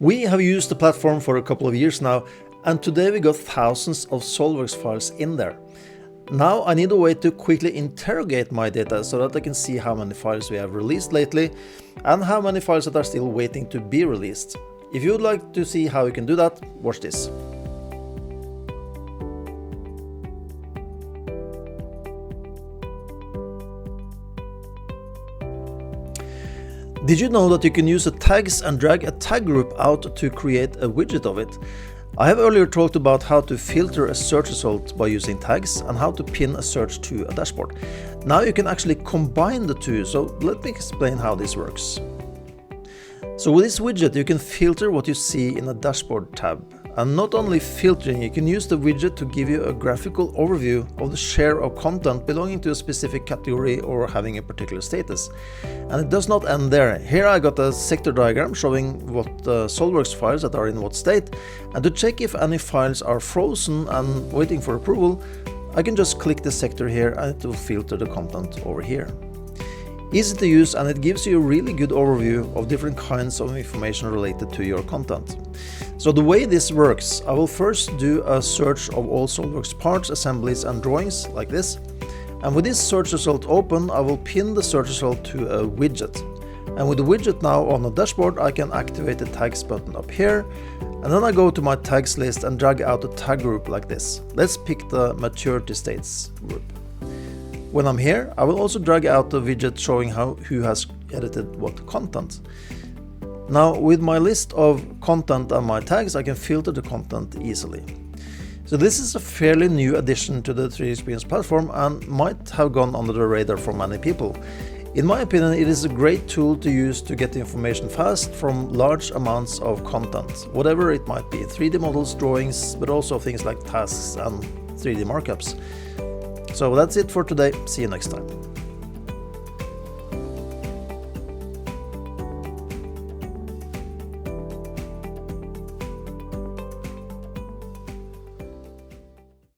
We have used the platform for a couple of years now, and today we got thousands of SOLIDWORKS files in there. Now I need a way to quickly interrogate my data so that I can see how many files we have released lately and how many files that are still waiting to be released. If you would like to see how you can do that, watch this. Did you know that you can use a tags and drag a tag group out to create a widget of it? I have earlier talked about how to filter a search result by using tags and how to pin a search to a dashboard. Now you can actually combine the two, so let me explain how this works. So with this widget you can filter what you see in a dashboard tab. And not only filtering, you can use the widget to give you a graphical overview of the share of content belonging to a specific category or having a particular status. And it does not end there. Here I got a sector diagram showing what SOLIDWORKS files that are in what state, and to check if any files are frozen and waiting for approval, I can just click the sector here and it will filter the content over here. Easy to use, and it gives you a really good overview of different kinds of information related to your content. So the way this works, I will first do a search of all SOLIDWORKS parts, assemblies and drawings like this. And with this search result open, I will pin the search result to a widget. And with the widget now on the dashboard, I can activate the tags button up here. And then I go to my tags list and drag out a tag group like this. Let's pick the maturity states group. When I'm here, I will also drag out the widget showing who has edited what content. Now with my list of content and my tags, I can filter the content easily. So this is a fairly new addition to the 3DEXPERIENCE platform and might have gone under the radar for many people. In my opinion, it is a great tool to use to get information fast from large amounts of content, whatever it might be, 3D models, drawings, but also things like tasks and 3D markups. So that's it for today. See you next time.